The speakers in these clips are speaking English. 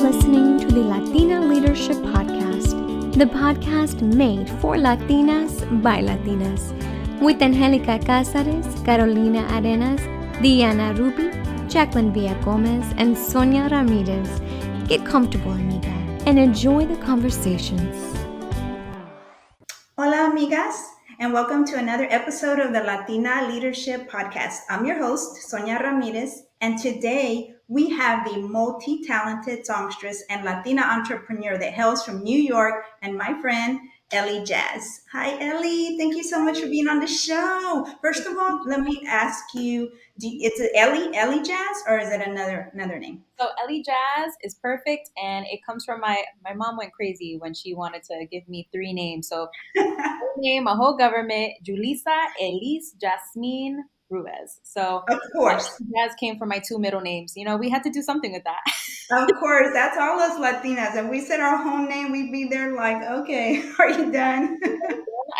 listening to the Latina Leadership Podcast, the podcast made for Latinas by Latinas, with Angelica Cázares, Carolina Arenas, Diana Ruby, Jacqueline Villagomez, and Sonia Ramirez. Get comfortable, amiga, and enjoy the conversations. Hola, amigas, and welcome to another episode of the Latina Leadership Podcast. I'm your host, Sonia Ramirez, and today we have the multi-talented songstress and Latina entrepreneur that hails from New York, and my friend, Eli Jas. Hi, Eli. Thank you so much for being on the show. First of all, let me ask you, is it Eli Jas, or is it another name? So Eli Jas is perfect, and it comes from my mom went crazy when she wanted to give me three names. So name, my whole government, Julissa Elise Jasmine Ruiz. So Of course. Jas came from my two middle names. You know, we had to do something with that. Of course, that's all us Latinas. If we said our home name, we'd be there like, okay, are you done?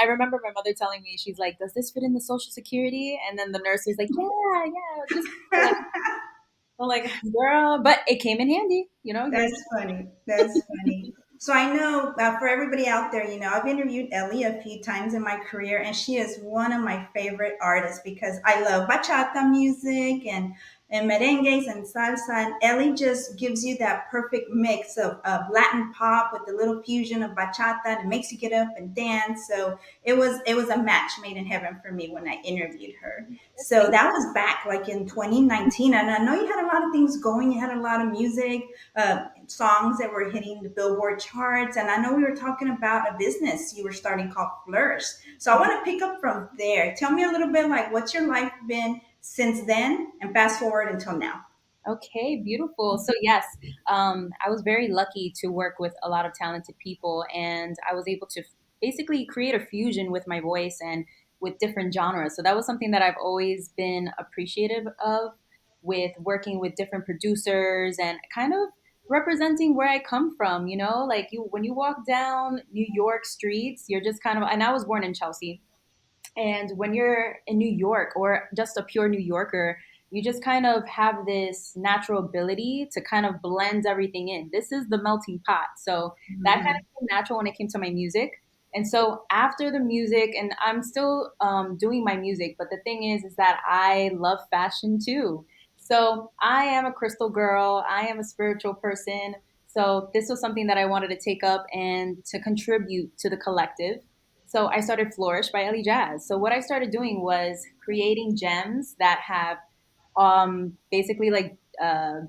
I remember my mother telling me, she's like, "Does this fit in the Social Security?" And then the nurse was like, "Yeah." Just like, I'm like, girl, but it came in handy, you know. That's funny. That's funny. So I know for everybody out there, I've interviewed Ellie a few times in my career, and she is one of my favorite artists because I love bachata music and merengues and salsa. And Ellie just gives you that perfect mix of Latin pop with a little fusion of bachata, and it makes you get up and dance. So it was a match made in heaven for me when I interviewed her. So that was back like in 2019, and I know you had a lot of things going. You had a lot of music. Songs that were hitting the Billboard charts. And I know we were talking about a business you were starting called Flourish. So I want to pick up from there. Tell me a little bit like what's your life been since then and fast forward until now. Okay, beautiful. So yes, I was very lucky to work with a lot of talented people, and I was able to basically create a fusion with my voice and with different genres. So that was something that I've always been appreciative of, with working with different producers and kind of representing where I come from. You know, like you when you walk down New York streets, you're just kind of. And I was born in Chelsea, and when you're in New York or just a pure New Yorker, you just kind of have this natural ability to kind of blend everything in. This is the melting pot. So that kind of came natural when it came to my music. And so after the music, and I'm still doing my music, but the thing is that I love fashion too. So I am a crystal girl. I am a spiritual person. So this was something that I wanted to take up and to contribute to the collective. So I started Flourish by Eli Jas. So what I started doing was creating gems that have basically like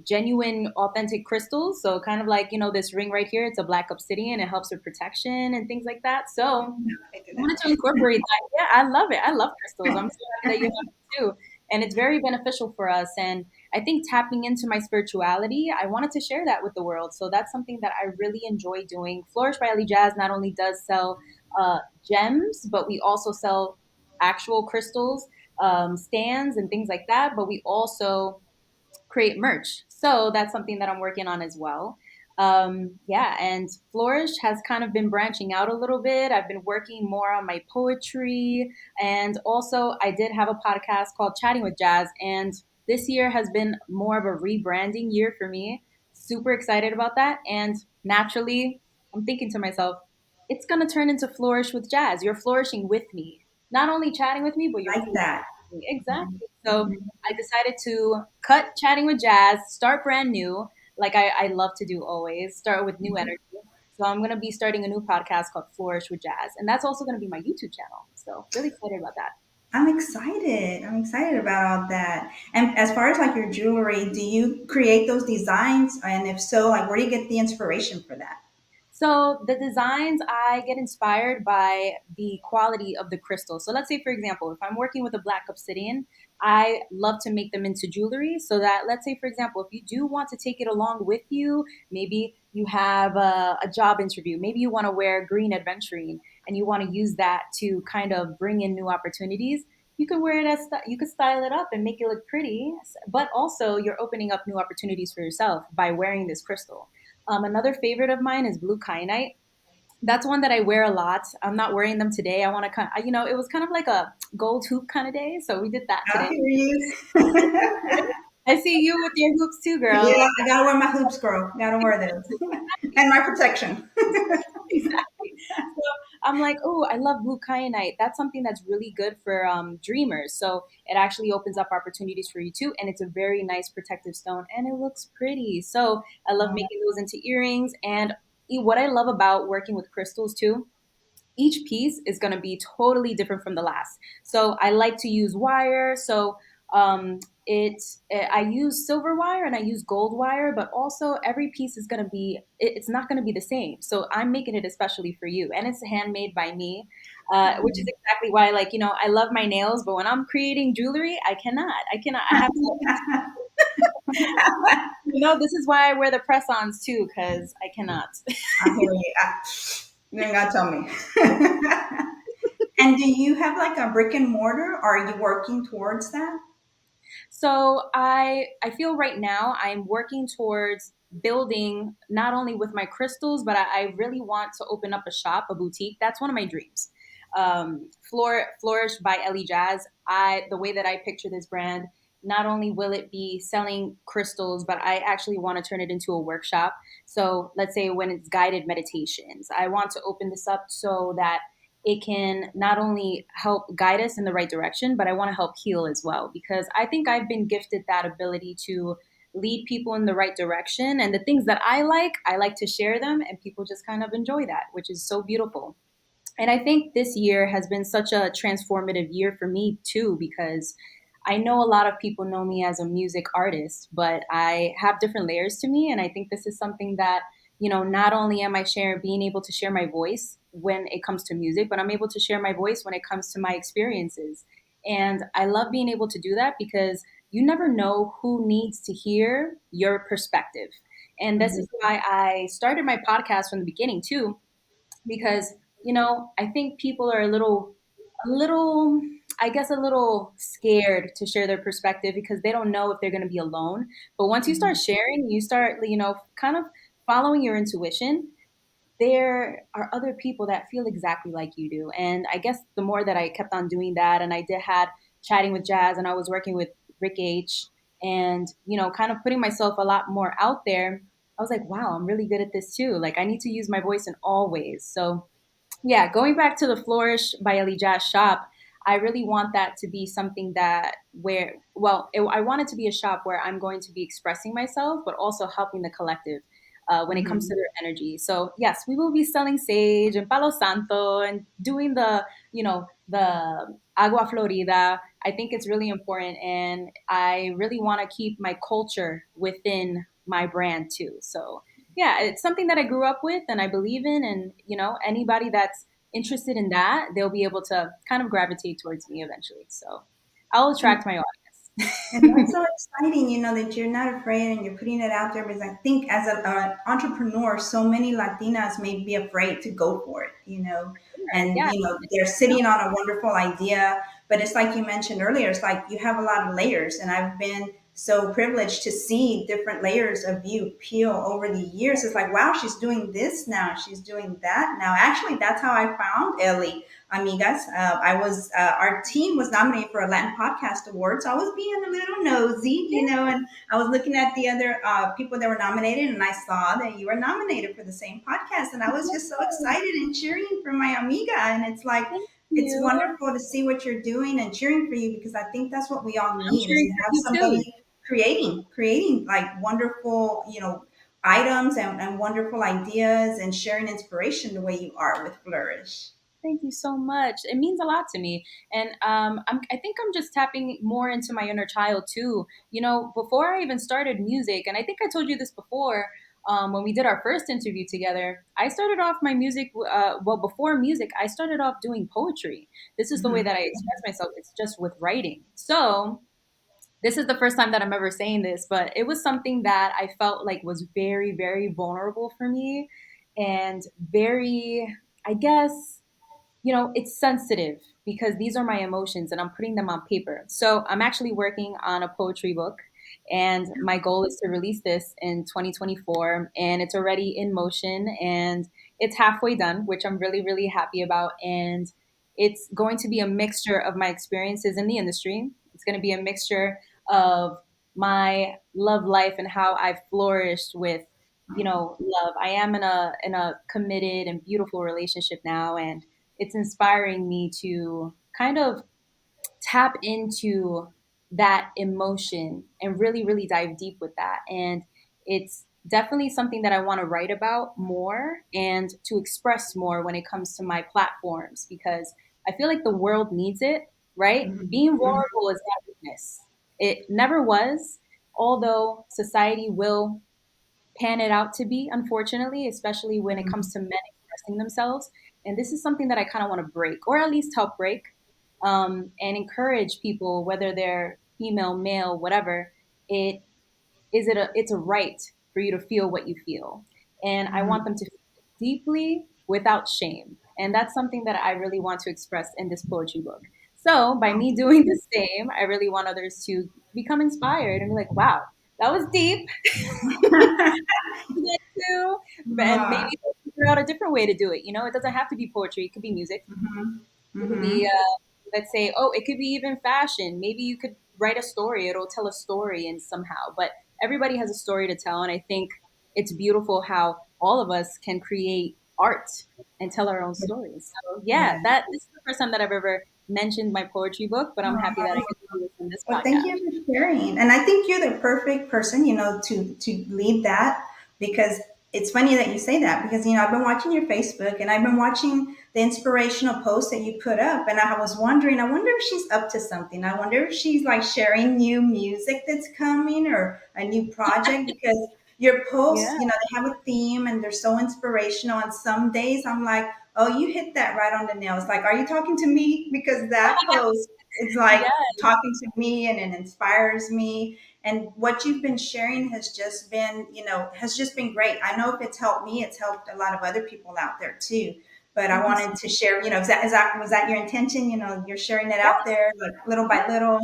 genuine, authentic crystals. So kind of like, this ring right here, it's a black obsidian. It helps with protection and things like that. So I wanted to incorporate that. Yeah, I love it. I love crystals. I'm so happy that you have it too. And it's very beneficial for us. And I think tapping into my spirituality, I wanted to share that with the world. So that's something that I really enjoy doing. Flourish by Eli Jas not only does sell gems, but we also sell actual crystals, stands, and things like that. But we also create merch. So that's something that I'm working on as well. Yeah, and Flourish has kind of been branching out a little bit. I've been working more on my poetry. And also, I did have a podcast called Chatting with Jas. And this year has been more of a rebranding year for me. Super excited about that. And naturally, I'm thinking to myself, it's going to turn into Flourish with Jas. You're flourishing with me. Not only chatting with me, but you're Like that. exactly. So I decided to cut Chatting with Jas, start brand new, like I love to do always, start with new energy. So I'm going to be starting a new podcast called Flourish with Jas. And that's also going to be my YouTube channel. So really excited about that. I'm excited. I'm excited about all that. And as far as like your jewelry, do you create those designs? And if so, like where do you get the inspiration for that? So the designs, I get inspired by the quality of the crystal. So let's say, for example, if I'm working with a black obsidian, I love to make them into jewelry so that, let's say, for example, if you do want to take it along with you, maybe you have a job interview, maybe you want to wear green adventuring and you want to use that to kind of bring in new opportunities. You can wear it as you could style it up and make it look pretty, but also you're opening up new opportunities for yourself by wearing this crystal. Another favorite of mine is blue kyanite. That's one that I wear a lot. I'm not wearing them today. I want to it was kind of like a gold hoop kind of day. So we did that I today. hear you. I see you with your hoops too, girl. Yeah, I gotta wear my hoops, girl. Gotta wear those. And my protection. Exactly. So I'm like, oh, I love blue kyanite. That's something that's really good for dreamers. So it actually opens up opportunities for you too. And it's a very nice protective stone and it looks pretty. So I love making those into earrings. And what I love about working with crystals too, each piece is going to be totally different from the last. So I like to use wire. So I use silver wire and I use gold wire, but also every piece is going to be it's not going to be the same. So I'm making it especially for you, and it's handmade by me, which is exactly why, like, I love my nails, but when I'm creating jewelry, I cannot. I cannot. I have to. This is why I wear the press-ons too, because I cannot. I hear you. You ain't gotta tell me. And do you have like a brick and mortar? Or are you working towards that? So I feel right now I'm working towards building not only with my crystals, but I really want to open up a shop, a boutique. That's one of my dreams. Flourish by Eli Jas. The way that I picture this brand, not only will it be selling crystals, but I actually want to turn it into a workshop. So let's say when it's guided meditations, I want to open this up so that it can not only help guide us in the right direction, but I want to help heal as well. Because I think I've been gifted that ability to lead people in the right direction. And the things that I like to share them, and people just kind of enjoy that, which is so beautiful. And I think this year has been such a transformative year for me too, because I know a lot of people know me as a music artist, but I have different layers to me. And I think this is something that, not only am I being able to share my voice when it comes to music, but I'm able to share my voice when it comes to my experiences. And I love being able to do that because you never know who needs to hear your perspective. And this Mhm. is why I started my podcast from the beginning too, because I think people are a little I guess a little scared to share their perspective because they don't know if they're going to be alone. But once you start sharing, you start kind of following your intuition, there are other people that feel exactly like you do. And I guess the more that I kept on doing that, and I did had chatting with Jazz, and I was working with Rick H, and kind of putting myself a lot more out there, I was like, wow, I'm really good at this too. Like, I need to use my voice in all ways. So yeah, going back to the Flourish by Eli Jas shop, I really want that to be something that I want it to be a shop where I'm going to be expressing myself, but also helping the collective when it comes to Mhm. their energy. So yes, we will be selling sage and Palo Santo and doing the Agua Florida. I think it's really important, and I really want to keep my culture within my brand too. So yeah, it's something that I grew up with and I believe in. And, anybody that's interested in that, they'll be able to kind of gravitate towards me eventually. So I'll attract my And audience. that's so exciting, that you're not afraid and you're putting it out there because I think as an entrepreneur, so many Latinas may be afraid to go for it, Sure. and, Yeah. they're sitting on a wonderful idea. But it's like you mentioned earlier, it's like you have a lot of layers. And I've been so privileged to see different layers of you peel over the years. It's like, wow, she's doing this now. She's doing that now. Actually, that's how I found Ellie. Amigas. Our team was nominated for a Latin Podcast Award. So I was being a little nosy, and I was looking at the other people that were nominated, and I saw that you were nominated for the same podcast. And I was just so excited and cheering for my amiga. And it's like, Thank it's you. wonderful to see what you're doing and cheering for you because I think that's what we all I'm need is to cheering for have you too. somebody creating like wonderful, items and wonderful ideas and sharing inspiration the way you are with Flourish. Thank you so much. It means a lot to me. And I think I'm just tapping more into my inner child too. Before I even started music, and I think I told you this before, when we did our first interview together, I started off my music, before music, I started off doing poetry. This is the way Mhm. that I express myself. It's just with writing. So this is the first time that I'm ever saying this, but it was something that I felt like was very, very vulnerable for me and very, I guess, it's sensitive because these are my emotions and I'm putting them on paper. So I'm actually working on a poetry book, and my goal is to release this in 2024, and it's already in motion and it's halfway done, which I'm really, really happy about. And it's going to be a mixture of my experiences in the industry. It's going to be a mixture of my love life and how I've flourished with, love. I am in a committed and beautiful relationship now, and it's inspiring me to kind of tap into that emotion and really, really dive deep with that. And it's definitely something that I want to write about more and to express more when it comes to my platforms, because I feel like the world needs it, right? Mhm. Being Mhm. vulnerable is not weakness. It never was, although society will pan it out to be, unfortunately, especially when it comes Mhm. to men expressing themselves. And this is something that I kind of want to break, or at least help break, and encourage people, whether they're female, male, whatever. It it's a right for you to feel what you feel, and I want Mhm. them to feel it deeply without shame. And that's something that I really want to express in this poetry book. So by me doing the same, I really want others to become inspired and be like, wow, that was deep. That too, and maybe Ah. figure out a different way to do it. It doesn't have to be poetry. It could be music. Mhm. It could be, Mhm. let's say, oh, it could be even fashion. Maybe you could write a story. It'll tell a story and somehow. But everybody has a story to tell, and I think it's beautiful how all of us can create art and tell our own stories. So yeah, Yeah. that this is the first time that I've ever mentioned my poetry book, but I'm happy that I get to do this in this Well, thank podcast. you for sharing. And I think you're the perfect person, to lead that, because it's funny that you say that, because I've been watching your Facebook and I've been watching the inspirational posts that you put up, and I was wondering, I wonder if she's up to something. I wonder if she's like sharing new music that's coming or a new project, because your posts, Yeah, they have a theme and they're so inspirational. And some days I'm like, oh, you hit that right on the nail. It's like, are you talking to me? Because that post, it's like yeah, talking to me, and it inspires me. And what you've been sharing has just been great. I know if it's helped me, it's helped a lot of other people out there too. But I thank you so wanted to share, was that your intention? You're sharing it out much. there like little Yeah. by little.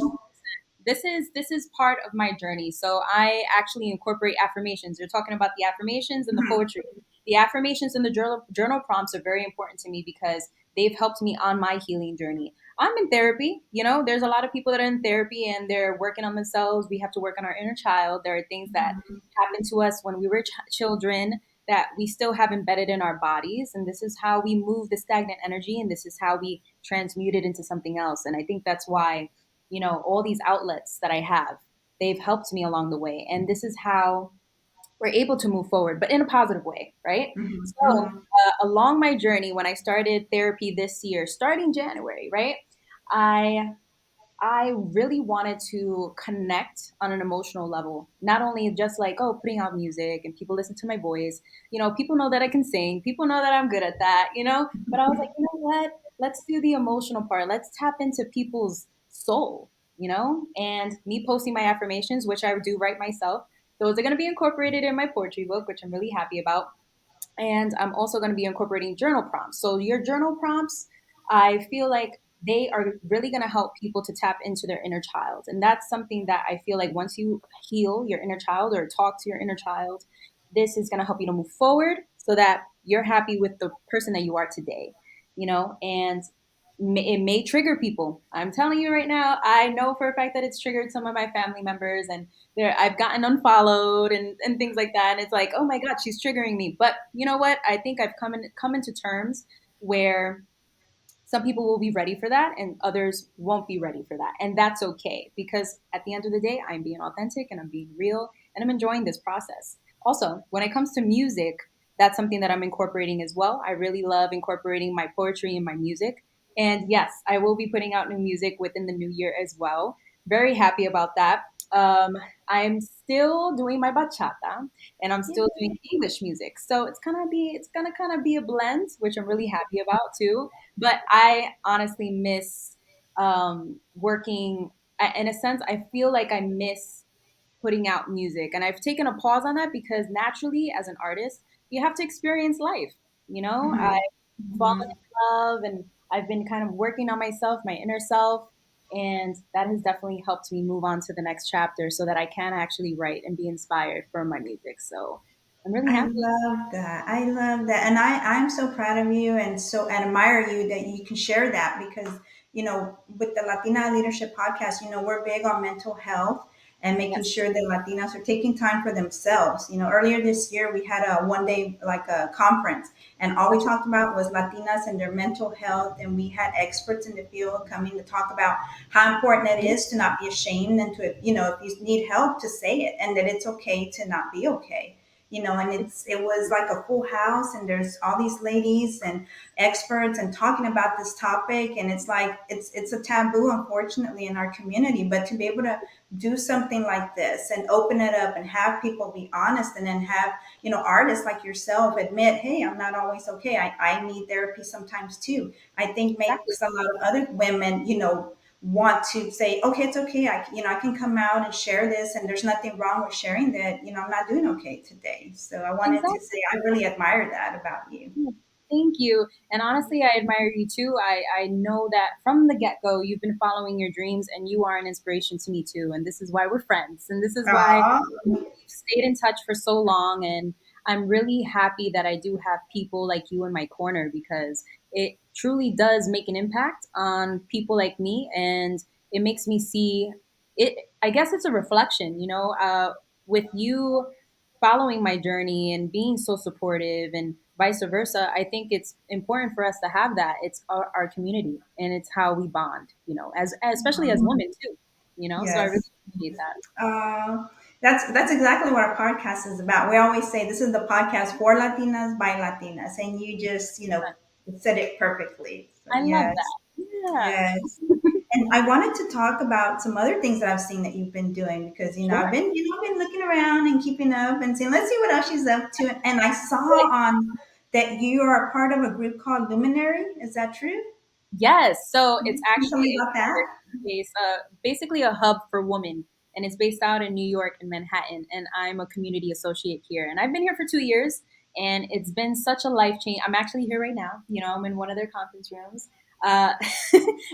This is part of my journey. So I actually incorporate affirmations. You're talking about the affirmations and the Mhm. poetry. The affirmations and the journal prompts are very important to me because they've helped me on my healing journey. I'm in therapy. There's a lot of people that are in therapy and they're working on themselves. We have to work on our inner child. There are things that happened to us when we were children that we still have embedded in our bodies. And this is how we move the stagnant energy, and this is how we transmute it into something else. And I think that's why all these outlets that I have, they've helped me along the way. And this is how we're able to move forward, but in a positive way, right? Mhm. So, Mhm. along my journey, when I started therapy this year, starting January, right? I I really wanted to connect on an emotional level, not only just like, oh, putting out music and people listen to my voice. People know that I can sing, people know that I'm good at that. But I was like, you know what? Let's do the emotional part. Let's tap into people's soul. And me posting my affirmations, which I do write myself, those are going to be incorporated in my poetry book, which I'm really happy about. And I'm also going to be incorporating journal prompts. So your journal prompts, I feel like they are really going to help people to tap into their inner child. And that's something that I feel like once you heal your inner child or talk to your inner child, this is going to help you to move forward so that you're happy with the person that you are today. And it may trigger people. I'm telling you right now, I know for a fact that it's triggered some of my family members, and I've gotten unfollowed and things like that. And it's like, oh my God, she's triggering me. But you know what? I think I've come into terms where some people will be ready for that and others won't be ready for that. And that's okay, because at the end of the day, I'm being authentic and I'm being real and I'm enjoying this process. Also, when it comes to music, that's something that I'm incorporating as well. I really love incorporating my poetry in my music. And yes, I will be putting out new music within the new year as well. Very happy about that. Um, I'm still doing my bachata and I'm still doing English music. So it's gonna kind of be a blend, which I'm really happy about too. But I honestly miss working. In a sense, I feel like I miss putting out music. And I've taken a pause on that because naturally, as an artist, you have to experience life. Mhm. I've fallen Mhm. in love and I've been kind of working on myself, my inner self. And that has definitely helped me move on to the next chapter so that I can actually write and be inspired from my music. So I'm really I happy. love that. I love that. And I'm so proud of you and so admire you that you can share that, because, with the Latina Leadership Podcast, we're big on mental health. and making Yes. sure that Latinas are taking time for themselves. Earlier this year we had a one day like a conference, and all we talked about was Latinas and their mental health, and we had experts in the field coming to talk about how important it is to not be ashamed, and to, if you need help, to say it, and that it's okay to not be okay. And it was like a full house, and there's all these ladies and experts and talking about this topic, and it's like it's a taboo, unfortunately, in our community. But to be able to do something like this and open it up and have people be honest, and then have artists like yourself admit, hey, I'm not always okay, I need therapy sometimes too, I think Exactly. makes a lot of other women want to say, okay, it's okay, I can come out and share this, and there's nothing wrong with sharing that, I'm not doing okay today. So I wanted to Exactly. say I really admire that about you. Yeah. Thank you. And honestly, I admire you too. I know that from the get go, you've been following your dreams and you are an inspiration to me too. And this is why we're friends. And this is why Aw. we've stayed in touch for so long. And I'm really happy that I do have people like you in my corner, because it truly does make an impact on people like me. And it makes me see it. I guess it's a reflection, with you following my journey and being so supportive and vice versa. I think it's important for us to have that. It's our community, and it's how we bond, as especially as women too, so I really Yes. appreciate that. Uh, that's exactly what our podcast is about. We always say this is the podcast for Latinas by Latinas, and you just said it perfectly. So I love yes, that. Yeah. yes. And I wanted to talk about some other things that I've seen that you've been doing, because I've Sure. been I've been looking around and keeping up and saying, let's see what else she's up to. And I saw Like, on that you are a part of a group called Luminary. Is that true? yes. So it's Can you tell actually me a about that? space, basically a hub for women, and it's based out in New York and Manhattan. And I'm a community associate here, and I've been here for 2 years, and it's been such a life change. I'm actually here right now. I'm in one of their conference rooms, uh,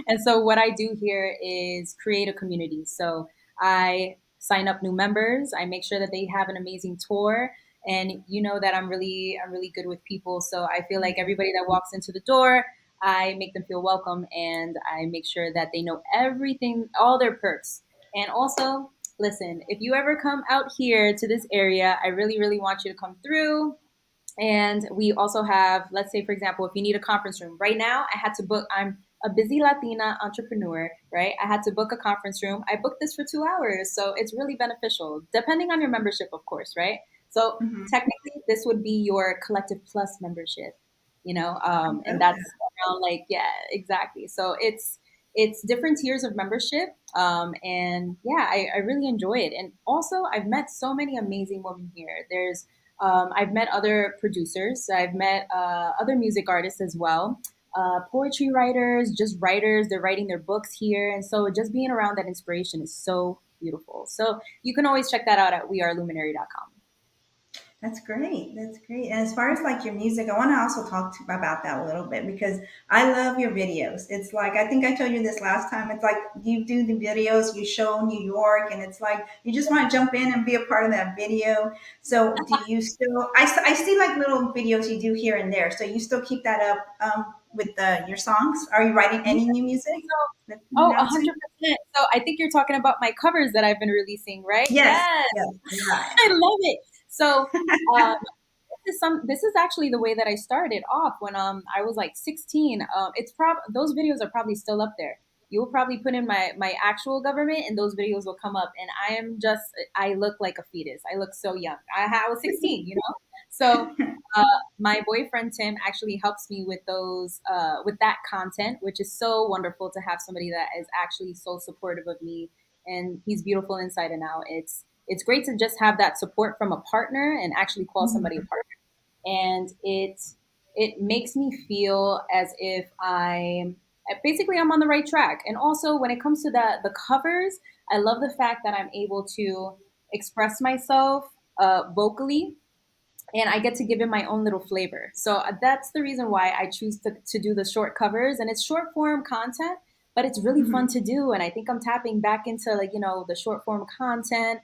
and so what I do here is create a community. So I sign up new members. I make sure that they have an amazing tour. And you know that I'm really good with people. So I feel like everybody that walks into the door, I make them feel welcome, and I make sure that they know everything, all their perks. And also, listen, if you ever come out here to this area, I really, really want you to come through. And we also have, let's say, for example, if you need a conference room. Right now, I had to book, I'm a busy Latina entrepreneur, right? I had to book a conference room. I booked this for 2 hours. So it's really beneficial, depending on your membership, of course, right? So Hmm. technically, this would be your Collective Plus membership, I and love that's that. around, like, yeah, exactly. So it's different tiers of membership. And yeah, I really enjoy it. And also, I've met so many amazing women here. I've met other producers. I've met other music artists as well. Poetry writers, just writers. They're writing their books here, and so just being around that inspiration is so beautiful. So you can always check that out at weareluminary.com. That's great. That's great. And as far as like your music, I want to also talk about that a little bit, because I love your videos. It's like, I think I told you this last time. It's like you do the videos, you show New York, and it's like you just want to jump in and be a part of that video. So do you still, I see like little videos you do here and there. So you still keep that up with your songs? Are you writing Yeah. any new music So, that's oh, coming out soon? 100%. So I think you're talking about my covers that I've been releasing, right? Yes. Yes. Yes. Right. I love it. So, um, this is actually the way that I started off when I was like 16. It's those videos are probably still up there. You will probably put in my actual government, and those videos will come up. And I look like a fetus. I look so young. I was 16, So uh, my boyfriend Tim actually helps me with with that content, which is so wonderful to have somebody that is actually so supportive of me, and he's beautiful inside and out. It's great to just have that support from a partner and actually call somebody a Mhm. partner. And it makes me feel as if I'm on the right track. And also, when it comes to the covers, I love the fact that I'm able to express myself vocally, and I get to give it my own little flavor. So that's the reason why I choose to do the short covers, and it's short form content, but it's really fun Mhm. to do. And I think I'm tapping back into, like, the short form content,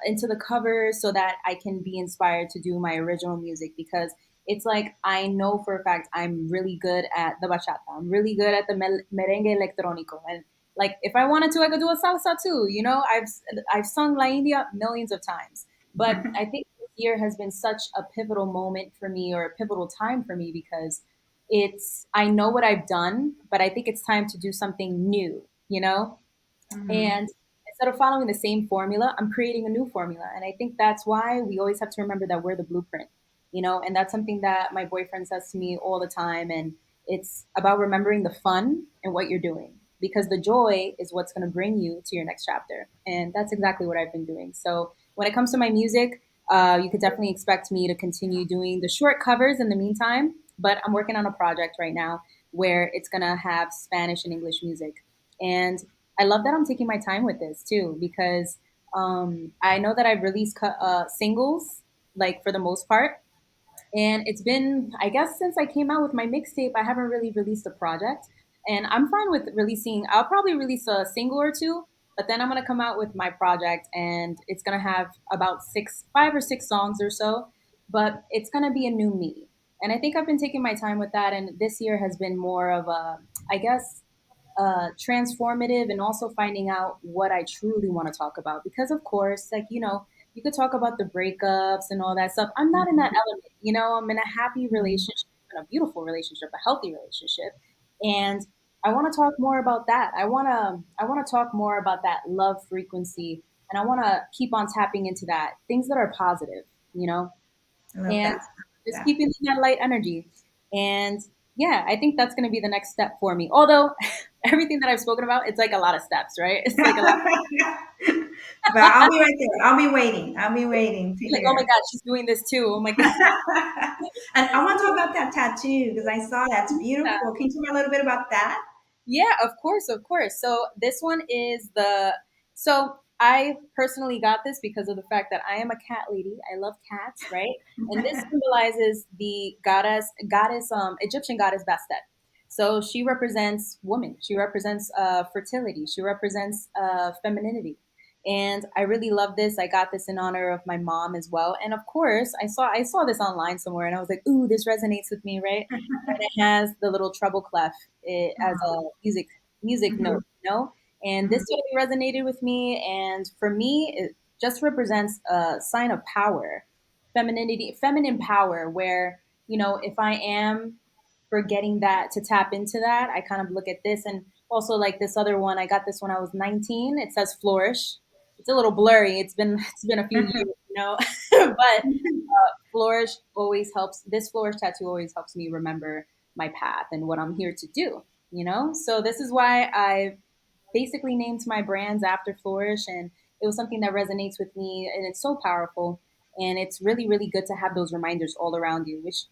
into the covers, so that I can be inspired to do my original music, because it's like, I know for a fact I'm really good at the bachata. I'm really good at the merengue electronico. And Like if I wanted to, I could do a salsa too. I've sung La India millions of times, but I think this year has been such a pivotal moment for me, or a pivotal time for me, because I know what I've done, but I think it's time to do something new. Mhm. And instead of following the same formula, I'm creating a new formula. And I think that's why we always have to remember that we're the blueprint. And that's something that my boyfriend says to me all the time. And it's about remembering the fun and what you're doing, because the joy is what's going to bring you to your next chapter. And that's exactly what I've been doing. So when it comes to my music, you could definitely expect me to continue doing the short covers in the meantime. But I'm working on a project right now where it's going to have Spanish and English music. And I love that I'm taking my time with this too, because I know that I've released singles, like for the most part, and it's been, I guess, since I came out with my mixtape, I haven't really released a project. And I'm fine with releasing, I'll probably release a single or two, but then I'm going to come out with my project, and it's going to have about 5 or 6 songs or so, but it's going to be a new me. And I think I've been taking my time with that. And this year has been more of a, I guess, transformative, and also finding out what I truly want to talk about. Because, of course, like, you could talk about the breakups and all that stuff. I'm not in that element. I'm in a happy Mhm. relationship, in a beautiful relationship, a healthy relationship. And I want to talk more about that. I want to talk more about that love frequency, and I want to keep on tapping into that. Things that are positive, you know? I love And that. just Yeah. keeping that light energy. And yeah, I think that's going to be the next step for me. Although everything that I've spoken about, it's like a lot of steps, right? It's like a lot. But I'll be right there. I'll be waiting. I'll be waiting to Like, oh my hear. God, she's doing this too. Oh my God. And I want to talk about that tattoo because I saw that's beautiful. Can you tell me a little bit about that? Yeah, of course, of course. So this one is so I personally got this because of the fact that I am a cat lady. I love cats, right? And this symbolizes the Egyptian goddess Bastet. So she represents woman. She represents fertility. She represents femininity. And I really love this. I got this in honor of my mom as well. And of course, I saw this online somewhere, and I was like, "Ooh, this resonates with me, right?" And it has the little treble clef as a Oh, music mhm, note. And this mhm, totally resonated with me. And for me, it just represents a sign of power, femininity, feminine power, where, if I am forgetting that, to tap into that, I kind of look at this. And also, like this other one, I got this when I was 19. It says flourish. It's a little blurry. It's been a few mhm, years. But mhm. flourish always helps. This flourish tattoo always helps me remember my path and what I'm here to do. So this is why I basically named my brands after flourish, and it was something that resonates with me, and it's so powerful. And it's really, really good to have those reminders all around you, which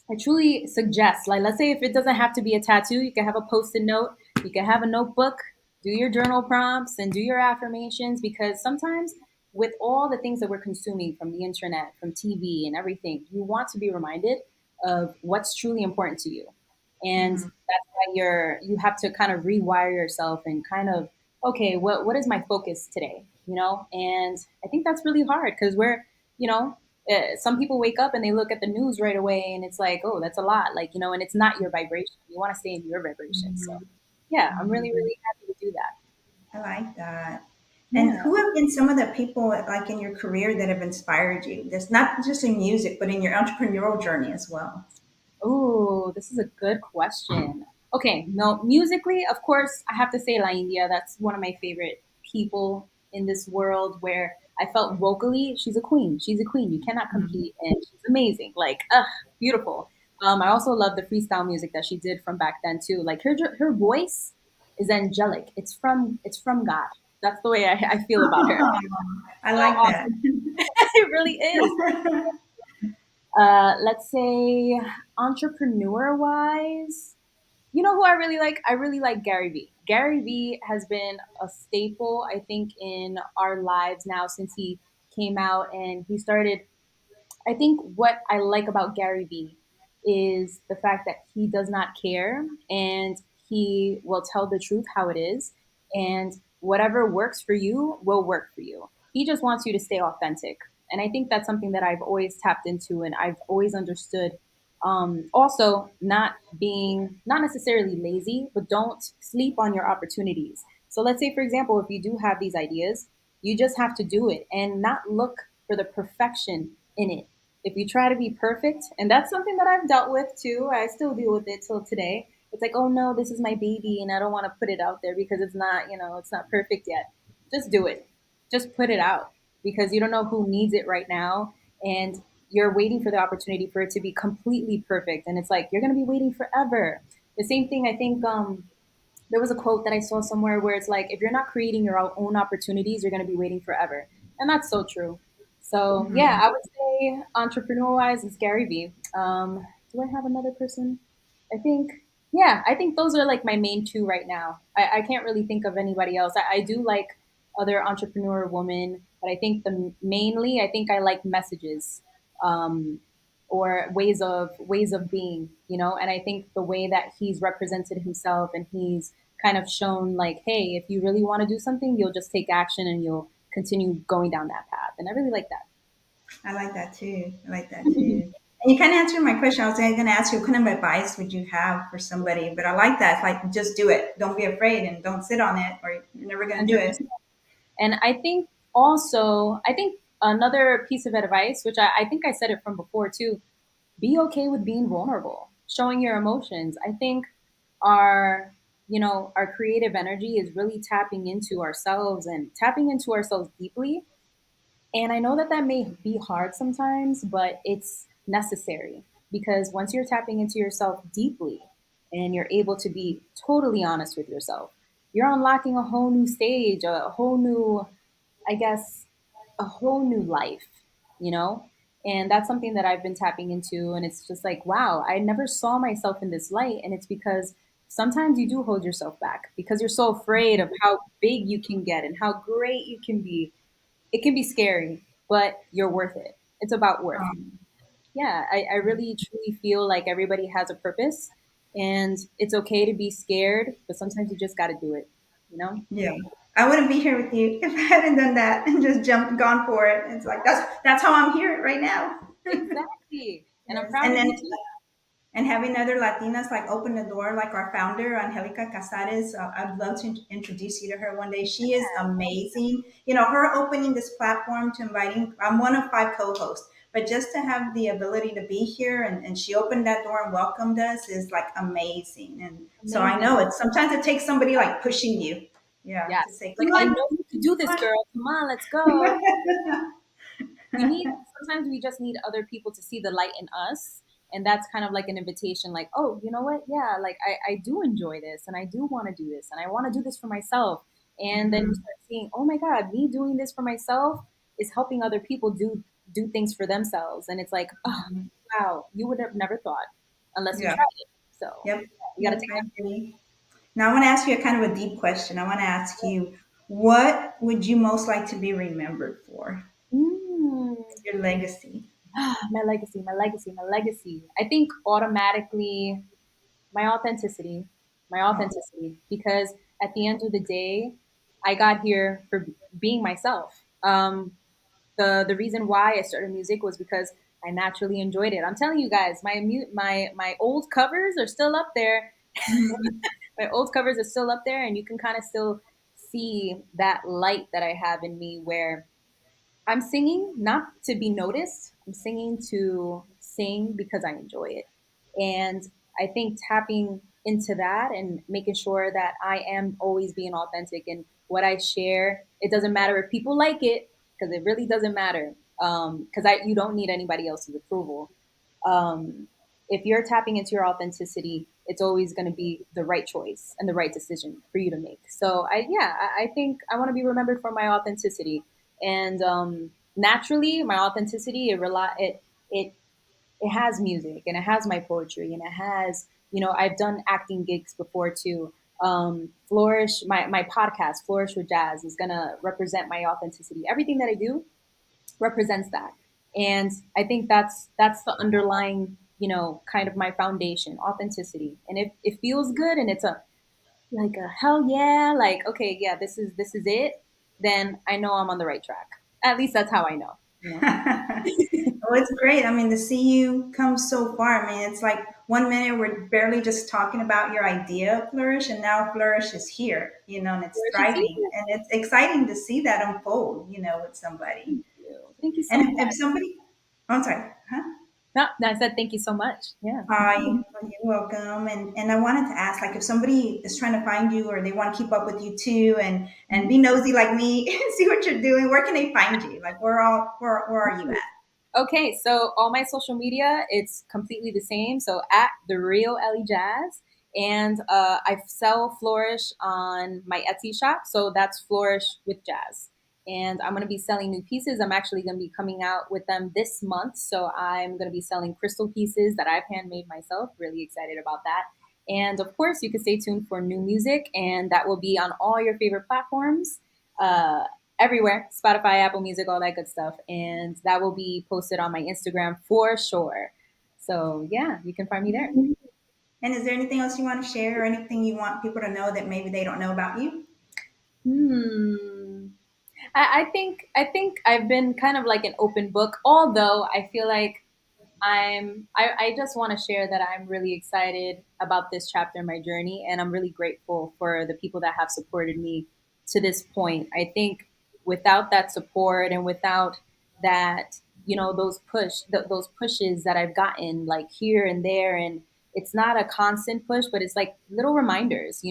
I truly suggest, like, let's say if it doesn't have to be a tattoo, you can have a post-it note, you can have a notebook, do your journal prompts and do your affirmations, because sometimes with all the things that we're consuming from the internet, from TV and everything, you want to be reminded of what's truly important to you. And Mhm. that's why you have to kind of rewire yourself and kind of, okay, what is my focus today? And I think that's really hard because you know, some people wake up and they look at the news right away, and it's like, oh, that's a lot, and it's not your vibration. You want to stay in your vibration. So Mhm. yeah, I'm really, Mhm. really happy to do that. I like that. And Yeah. who have been some of the people like in your career that have inspired you? That's not just in music, but in your entrepreneurial journey as well. Oh, this is a good question. Okay, no, musically, of course, I have to say La India. That's one of my favorite people in this world, where I felt vocally, she's a queen. She's a queen. You cannot Mhm. compete, and she's amazing. Like, beautiful. I also love the freestyle music that she did from back then too. Like her voice is angelic. It's from God. That's the way I feel about her. I So like that. awesome. It really is. Let's say entrepreneur wise, you know who I really like? I really like Gary Vee. Gary Vee has been a staple, I think, in our lives now since he came out and he started. I think what I like about Gary Vee is the fact that he does not care, and he will tell the truth how it is, and whatever works for you will work for you. He just wants you to stay authentic. And I think that's something that I've always tapped into and I've always understood. Also, not necessarily lazy, but don't sleep on your opportunities. So let's say, for example, if you do have these ideas, you just have to do it and not look for the perfection in it. If you try to be perfect, and that's something that I've dealt with too, I still deal with it till today. It's like, oh no, this is my baby, and I don't want to put it out there because it's not, it's not perfect yet. Just do it. Just put it out because you don't know who needs it right now, and you're waiting for the opportunity for it to be completely perfect, and it's like you're going to be waiting forever. The same thing, I think. There was a quote that I saw somewhere where it's like, if you're not creating your own opportunities, you're going to be waiting forever. And that's so true. So, yeah, I would say entrepreneur wise, it's Gary Vee. Do I have another person? I think, yeah, I think those are like my main two right now. I can't really think of anybody else. I do like other entrepreneur women, but I think mainly, I think I like messages. Um, or ways of being, and I think the way that he's represented himself and he's kind of shown like, hey, if you really want to do something, you'll just take action and you'll continue going down that path, and I really like that. I like that too. I like that too. And you kind of answered my question. I was going to ask you, what kind of advice would you have for somebody? But I like that. It's like, just do it. Don't be afraid and don't sit on it, or you're never going to do it. 100%. And I think also, I think another piece of advice, which I think I said it from before too, be okay with being vulnerable, showing your emotions. I think our, our creative energy is really tapping into ourselves and tapping into ourselves deeply. And I know that that may be hard sometimes, but it's necessary because once you're tapping into yourself deeply and you're able to be totally honest with yourself, you're unlocking a whole new stage, a whole new, I guess, a whole new life, you know? And that's something that I've been tapping into. And it's just like, wow, I never saw myself in this light. And it's because sometimes you do hold yourself back because you're so afraid of how big you can get and how great you can be. It can be scary, but you're worth it. It's about worth. Yeah, I really truly feel like everybody has a purpose and it's okay to be scared, but sometimes you just got to do it, you know? Yeah. I wouldn't be here with you if I hadn't done that and just gone for it. It's like that's how I'm here right now. Exactly. And I'm Yes. proud And of then you too. having other Latinas like open the door, like our founder, Angelica Casares. I'd love to introduce you to her one day. She is amazing. Her opening this platform to inviting, I'm one of five co hosts, but just to have the ability to be here and she opened that door and welcomed us is like amazing. And so I Amazing. know sometimes it takes somebody like pushing you. Yeah, to Yes. say, Like, come I on. know you can do this, Come girl. Come on, let's go. on. We need sometimes we just need other people to see the light in us, and that's kind of like an invitation, like, oh, you know what, yeah, like I do enjoy this and I do want to do this and I want to do this for myself. And then you Mhm. start seeing, oh my god, me doing this for myself is helping other people do things for themselves, and it's like, oh wow, you would have never thought unless you Yeah. tried it. So Yep. you got to Yep. take I that. agree. Now, I want to ask you a kind of a deep question. I want to ask you, what would you most like to be remembered for? Mm. Your legacy. My legacy, my legacy, my legacy. I think automatically my authenticity, my Oh, authenticity, because at the end of the day, I got here for being myself. The reason why I started music was because I naturally enjoyed it. I'm telling you guys, my old covers are still up there. mhm. My old covers are still up there, and you can kind of still see that light that I have in me where I'm singing not to be noticed. I'm singing to sing because I enjoy it. And I think tapping into that and making sure that I am always being authentic in what I share. It doesn't matter if people like it, because it really doesn't matter. Because you don't need anybody else's approval. Um, if you're tapping into your authenticity, it's always going to be the right choice and the right decision for you to make. So I think I want to be remembered for my authenticity, and naturally, my authenticity it has music and it has my poetry and it has, I've done acting gigs before too. Flourish, my podcast, Flourish with Jazz, is gonna represent my authenticity. Everything that I do represents that. And I think that's the underlying, kind of my foundation, authenticity. And if it feels good and it's a like a hell yeah, like okay, yeah, this is it, then I know I'm on the right track. At least that's how I know. you know. Well, it's great. I mean, to see you come so far. I mean, it's like 1 minute we're barely just talking about your idea of Flourish, and now Flourish is here, and it's Where should see thriving. And it's exciting to see that unfold, with somebody. you. Thank you so And much. if somebody, oh, I'm sorry, huh? No, I said thank you so much. Yeah. Hi, you're welcome. And I wanted to ask, like, if somebody is trying to find you or they want to keep up with you too, and be nosy like me, see what you're doing, where can they find you? Like, where are you at? Okay, so all my social media, it's completely the same. So at the real Eli Jas, and I sell Flourish on my Etsy shop. So that's Flourish with Jazz, and I'm going to be selling new pieces. I'm actually going to be coming out with them this month. So I'm going to be selling crystal pieces that I've handmade myself. Really excited about that. And of course, you can stay tuned for new music, and that will be on all your favorite platforms. Uh, Everywhere, Spotify, Apple Music, all that good stuff. And that will be posted on my Instagram for sure. So yeah, you can find me there. And is there anything else you want to share or anything you want people to know that maybe they don't know about you? Hmm. I think I've been kind of like an open book, although I feel like I just want to share that I'm really excited about this chapter in my journey, and I'm really grateful for the people that have supported me to this point. I think without that support and without that, those pushes that I've gotten like here and there, and it's not a constant push, but it's like little reminders,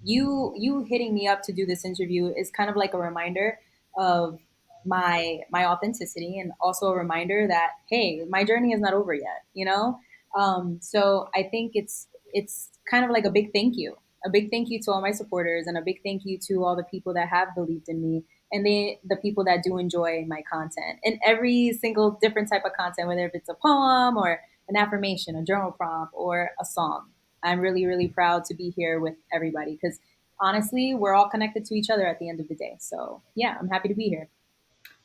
you hitting me up to do this interview is kind of like a reminder of my authenticity, and also a reminder that hey, my journey is not over yet. So I think it's kind of like a big thank you to all my supporters, and a big thank you to all the people that have believed in me, and the people that do enjoy my content and every single different type of content, whether if it's a poem or an affirmation, a journal prompt, or a song. I'm really, really proud to be here with everybody, because honestly, we're all connected to each other at the end of the day. So yeah, I'm happy to be here.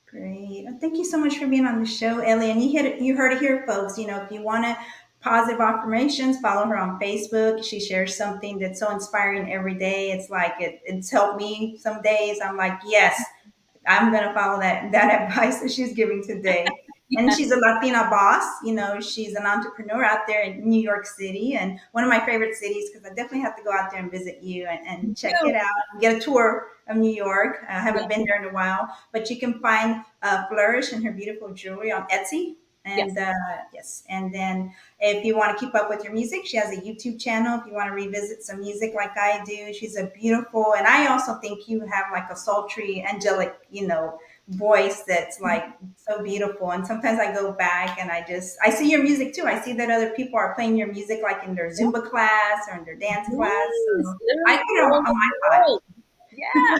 Great. Well, thank you so much for being on the show, Ellie. And you heard it here, folks. If you want to positive affirmations, follow her on Facebook. She shares something that's so inspiring every day. It's like it's helped me some days. I'm like, yes, I'm going to follow that advice that she's giving today. And she's a Latina boss. She's an entrepreneur out there in New York City, and one of my favorite cities, because I definitely have to go out there and visit you and check it out and get a tour of New York. I haven't been there in a while, but you can find Flourish and her beautiful jewelry on Etsy. Yes. And yes, and then if you want to keep up with your music, she has a YouTube channel. If you want to revisit some music like I do, she's a beautiful, and I also think you have like a sultry, angelic, voice that's like so beautiful. And sometimes I go back and I see your music too. I see that other people are playing your music like in their Zumba class or in their dance class. Yes, So I literally put it all on over my the pod. world. Yeah, yeah,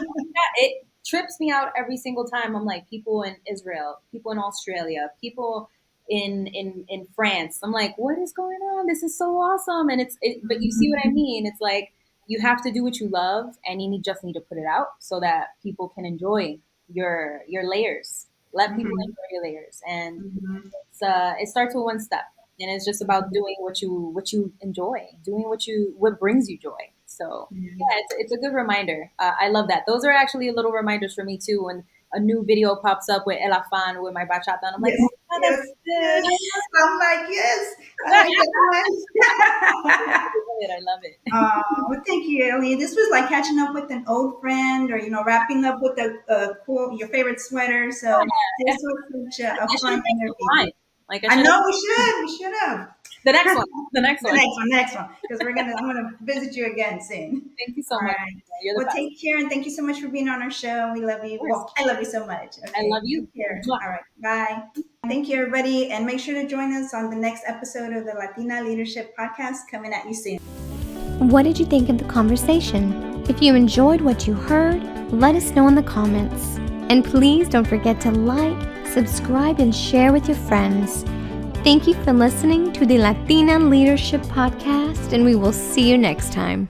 it trips me out every single time. I'm like, people in Israel, people in Australia, people in France. I'm like, what is going on? This is so awesome. And but you see what I mean? It's like you have to do what you love, and just need to put it out so that people can enjoy your layers. Let people Mhm. enjoy your layers, and Mhm. it starts with one step, and it's just about doing what you enjoy, doing what brings you joy. So Yeah. yeah, it's a good reminder. I love that. Those are actually little reminders for me too. When a new video pops up with El Afan with my bachata, and I'm like, Yes, oh, that's yes, good. yes. I'm like, yes, I like that one. I love it. Well, thank you, Ellie. This was like catching up with an old friend, or wrapping up with a cool your favorite sweater. So Yeah. this was such a I should fun have made some interview. wine. Like I I should have know we should have. the next one. The next The one. next one, because I'm gonna visit you again soon. Thank you All so much. right. You're the Well, best. take care, and thank you so much for being on our show. We love Of you. course. Well, I love you so much. I love Okay, you. take care. Mwah. All right, bye. Thank you, everybody, and make sure to join us on the next episode of the Latina Leadership Podcast, coming at you soon. What did you think of the conversation? If you enjoyed what you heard, let us know in the comments. And please don't forget to like, subscribe, and share with your friends. Thank you for listening to the Latina Leadership Podcast, and we will see you next time.